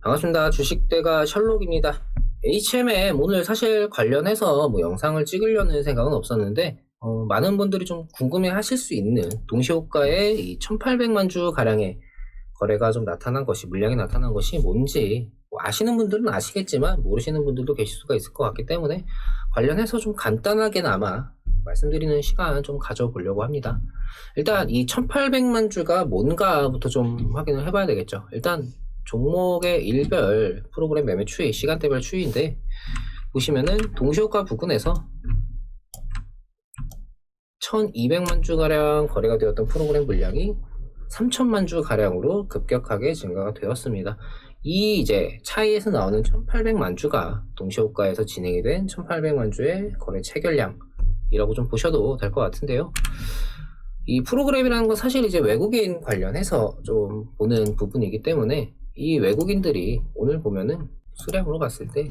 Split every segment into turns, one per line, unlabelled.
반갑습니다. 주식대가 셜록입니다. HMM 오늘 사실 관련해서 영상을 찍으려는 생각은 없었는데 많은 분들이 좀 궁금해 하실 수 있는 동시호가의 이 1800만 주 가량의 거래가 좀 나타난 것이, 물량이 나타난 것이 뭔지 아시는 분들은 아시겠지만 모르시는 분들도 계실 수가 있을 것 같기 때문에 관련해서 좀 간단하게나마 말씀드리는 시간 좀 가져보려고 합니다. 일단 이 1800만 주가 뭔가부터 좀 확인을 해봐야 되겠죠. 일단 종목의 일별 프로그램 매매 추이, 시간대별 추이인데 보시면은 동시호가 부근에서 1200만 주 가량 거래가 되었던 프로그램 물량이 3000만 주 가량으로 급격하게 증가가 되었습니다. 이 이제 차이에서 나오는 1800만 주가 동시호가에서 진행이 된 1800만 주의 거래 체결량이라고 좀 보셔도 될 것 같은데요. 이 프로그램이라는 건 사실 이제 외국인 관련해서 좀 보는 부분이기 때문에 이 외국인들이 오늘 보면은 수량으로 봤을 때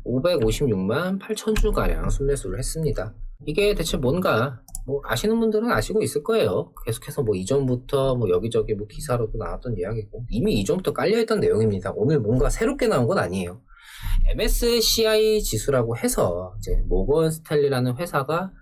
556만 8천 주 가량 순매수를 했습니다. 이게 대체 뭔가 아시는 분들은 아시고 있을 거예요. 계속해서 이전부터 여기저기 기사로도 나왔던 이야기고 이미 이전부터 깔려있던 내용입니다. 오늘 뭔가 새롭게 나온 건 아니에요. MSCI 지수라고 해서 이제 모건 스탠리라는 회사가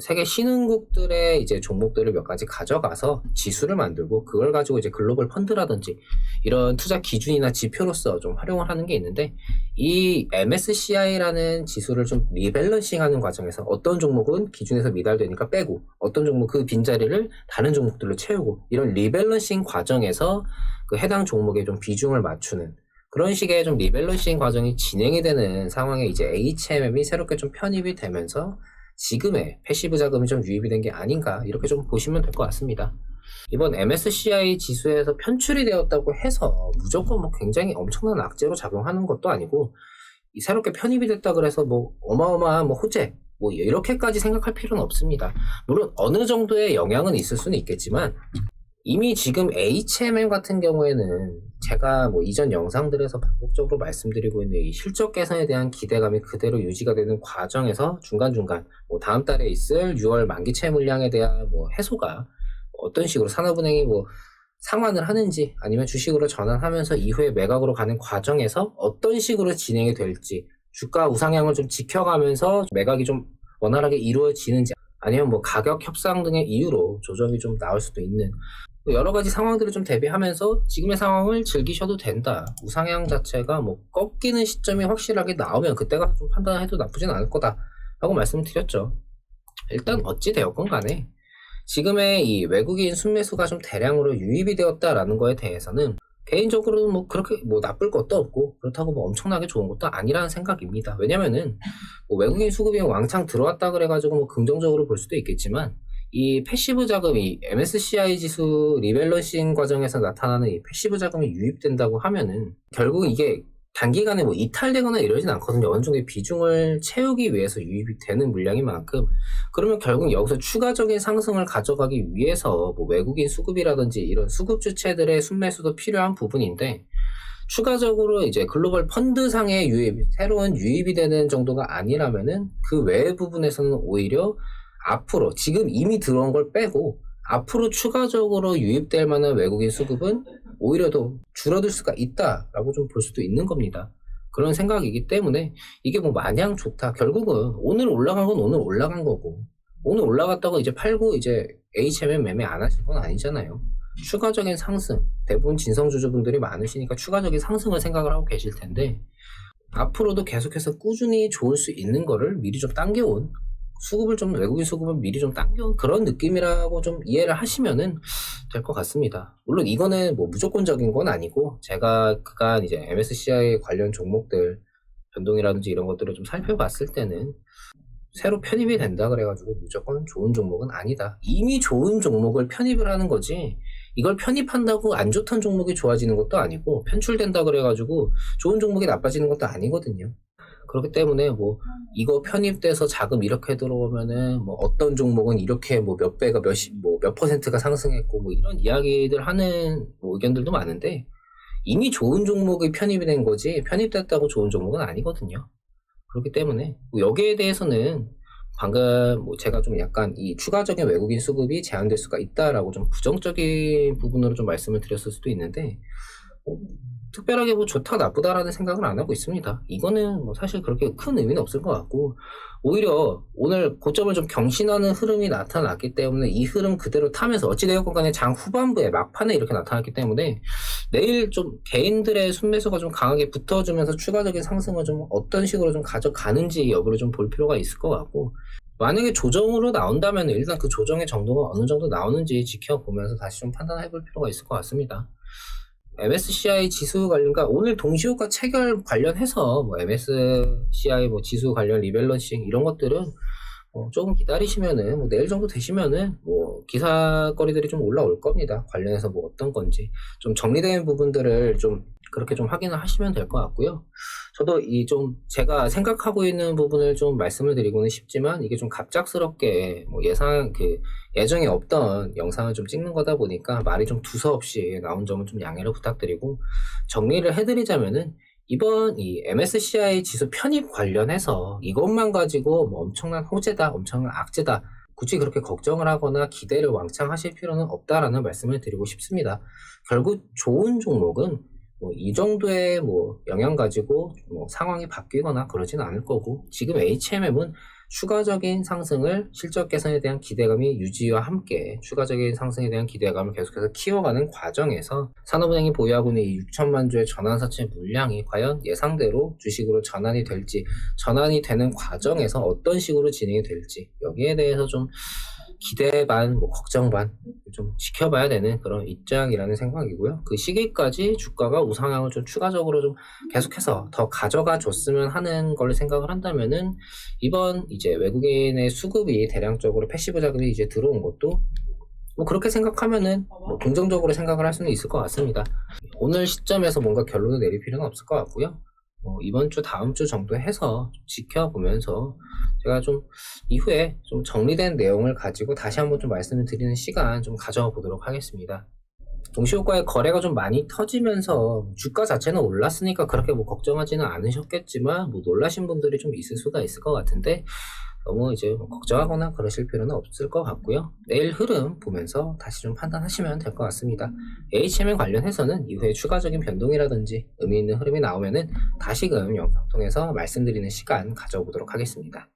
세계 신흥국들의 이제 종목들을 몇 가지 가져가서 지수를 만들고 그걸 가지고 이제 글로벌 펀드라든지 이런 투자 기준이나 지표로서 좀 활용을 하는 게 있는데, 이 MSCI라는 지수를 좀 리밸런싱 하는 과정에서 어떤 종목은 기준에서 미달되니까 빼고 어떤 종목 그 빈자리를 다른 종목들로 채우고, 이런 리밸런싱 과정에서 그 해당 종목에 좀 비중을 맞추는 그런 식의 좀 리밸런싱 과정이 진행이 되는 상황에 이제 HMM이 새롭게 좀 편입이 되면서 지금의 패시브 자금이 좀 유입이 된 게 아닌가, 이렇게 좀 보시면 될 것 같습니다. 이번 MSCI 지수에서 편출이 되었다고 해서 무조건 굉장히 엄청난 악재로 작용하는 것도 아니고, 이 새롭게 편입이 됐다 그래서 어마어마한 호재 이렇게까지 생각할 필요는 없습니다. 물론 어느 정도의 영향은 있을 수는 있겠지만, 이미 지금 HMM 같은 경우에는 제가 이전 영상들에서 반복적으로 말씀드리고 있는 이 실적 개선에 대한 기대감이 그대로 유지가 되는 과정에서 중간중간 다음 달에 있을 6월 만기채 물량에 대한 해소가 어떤 식으로 산업은행이 상환을 하는지 아니면 주식으로 전환하면서 이후에 매각으로 가는 과정에서 어떤 식으로 진행이 될지, 주가 우상향을 좀 지켜가면서 매각이 좀 원활하게 이루어지는지, 아니면 가격 협상 등의 이유로 조정이 좀 나올 수도 있는 여러 가지 상황들을 좀 대비하면서 지금의 상황을 즐기셔도 된다. 우상향 자체가 꺾이는 시점이 확실하게 나오면 그때가 좀 판단해도 나쁘진 않을 거다 라고 말씀을 드렸죠. 일단 어찌 되었건 간에 지금의 이 외국인 순매수가 좀 대량으로 유입이 되었다라는 거에 대해서는 개인적으로는 그렇게 나쁠 것도 없고 그렇다고 엄청나게 좋은 것도 아니라는 생각입니다. 왜냐면은 외국인 수급이 왕창 들어왔다 그래가지고 긍정적으로 볼 수도 있겠지만, 이 패시브 자금이 MSCI 지수 리밸런싱 과정에서 나타나는 이 패시브 자금이 유입된다고 하면은 결국 이게 단기간에 이탈되거나 이러진 않거든요. 어느 정도의 비중을 채우기 위해서 유입이 되는 물량인 만큼, 그러면 결국 여기서 추가적인 상승을 가져가기 위해서 외국인 수급이라든지 이런 수급 주체들의 순매수도 필요한 부분인데, 추가적으로 이제 글로벌 펀드상의 새로운 유입이 되는 정도가 아니라면은 그 외의 부분에서는 오히려 앞으로 지금 이미 들어온 걸 빼고 앞으로 추가적으로 유입될 만한 외국인 수급은 오히려 더 줄어들 수가 있다라고 좀 볼 수도 있는 겁니다. 그런 생각이기 때문에 이게 마냥 좋다. 결국은 오늘 올라간 건 오늘 올라간 거고, 오늘 올라갔다고 이제 팔고 이제 HMM 매매 안 하실 건 아니잖아요. 추가적인 상승, 대부분 진성주주분들이 많으시니까 추가적인 상승을 생각을 하고 계실 텐데, 앞으로도 계속해서 꾸준히 좋을 수 있는 거를 미리 좀 당겨온, 외국인 수급을 미리 좀 당겨온 그런 느낌이라고 좀 이해를 하시면은 될 것 같습니다. 물론 이거는 무조건적인 건 아니고, 제가 그간 이제 MSCI 관련 종목들 변동이라든지 이런 것들을 좀 살펴봤을 때는 새로 편입이 된다 그래가지고 무조건 좋은 종목은 아니다. 이미 좋은 종목을 편입을 하는 거지, 이걸 편입한다고 안 좋던 종목이 좋아지는 것도 아니고, 편출된다 그래가지고 좋은 종목이 나빠지는 것도 아니거든요. 그렇기 때문에 이거 편입돼서 자금 이렇게 들어오면은 어떤 종목은 이렇게 몇 배가 몇 퍼센트가 상승했고 이런 이야기들 하는 의견들도 많은데, 이미 좋은 종목이 편입이 된 거지 편입됐다고 좋은 종목은 아니거든요. 그렇기 때문에 여기에 대해서는 방금 제가 좀 약간 이 추가적인 외국인 수급이 제한될 수가 있다라고 좀 부정적인 부분으로 좀 말씀을 드렸을 수도 있는데, 특별하게 뭐 좋다 나쁘다라는 생각은 안 하고 있습니다. 이거는 뭐 사실 그렇게 큰 의미는 없을 것 같고, 오히려 오늘 고점을 좀 경신하는 흐름이 나타났기 때문에 이 흐름 그대로 타면서 어찌되었건 간에 장 후반부에 막판에 이렇게 나타났기 때문에 내일 좀 개인들의 순매수가 좀 강하게 붙어주면서 추가적인 상승을 좀 어떤 식으로 좀 가져가는지 여부를 좀 볼 필요가 있을 것 같고, 만약에 조정으로 나온다면 일단 그 조정의 정도가 어느 정도 나오는지 지켜보면서 다시 좀 판단해 볼 필요가 있을 것 같습니다. MSCI 지수 관련, 그러니까 오늘 동시효과 체결 관련해서 뭐 MSCI 뭐 지수 관련 리밸런싱 이런 것들은 조금 기다리시면은 뭐 내일 정도 되시면은 뭐 기사거리들이 좀 올라올 겁니다. 관련해서 뭐 어떤 건지 좀 정리된 부분들을 좀 그렇게 좀 확인을 하시면 될 것 같고요. 저도 이 좀 제가 생각하고 있는 부분을 좀 말씀을 드리고는 싶지만 이게 좀 갑작스럽게 뭐 예정에 없던 영상을 좀 찍는 거다 보니까 말이 좀 두서없이 나온 점은 좀 양해를 부탁드리고, 정리를 해드리자면은 이번 이 MSCI 지수 편입 관련해서 이것만 가지고 뭐 엄청난 호재다, 엄청난 악재다, 굳이 그렇게 걱정을 하거나 기대를 왕창 하실 필요는 없다라는 말씀을 드리고 싶습니다. 결국 좋은 종목은 뭐 이 정도의 뭐 영향 가지고 뭐 상황이 바뀌거나 그러진 않을 거고, 지금 HMM은 추가적인 상승을 실적 개선에 대한 기대감이 유지와 함께 추가적인 상승에 대한 기대감을 계속해서 키워가는 과정에서 산업은행이 보유하고 있는 이 6천만 주의 전환사채 물량이 과연 예상대로 주식으로 전환이 될지, 전환이 되는 과정에서 어떤 식으로 진행이 될지, 여기에 대해서 좀 기대 반, 뭐 걱정 반 좀 지켜봐야 되는 그런 입장이라는 생각이고요. 그 시기까지 주가가 우상향을 좀 추가적으로 좀 계속해서 더 가져가 줬으면 하는 걸 생각을 한다면은, 이번 이제 외국인의 수급이 대량적으로 패시브 자금이 이제 들어온 것도 뭐 그렇게 생각하면은 뭐 긍정적으로 생각을 할 수는 있을 것 같습니다. 오늘 시점에서 뭔가 결론을 내릴 필요는 없을 것 같고요. 이번 주 다음 주 정도 해서 좀 지켜보면서 제가 좀 이후에 좀 정리된 내용을 가지고 다시 한번 좀 말씀을 드리는 시간 좀 가져가 보도록 하겠습니다. 동시효과의 거래가 좀 많이 터지면서 주가 자체는 올랐으니까 그렇게 뭐 걱정하지는 않으셨겠지만, 뭐 놀라신 분들이 좀 있을 수가 있을 것 같은데 너무 이제 뭐 걱정하거나 그러실 필요는 없을 것 같고요. 내일 흐름 보면서 다시 좀 판단하시면 될 것 같습니다. HMM 관련해서는 이후에 추가적인 변동이라든지 의미 있는 흐름이 나오면은 다시금 영상 통해서 말씀드리는 시간 가져보도록 하겠습니다.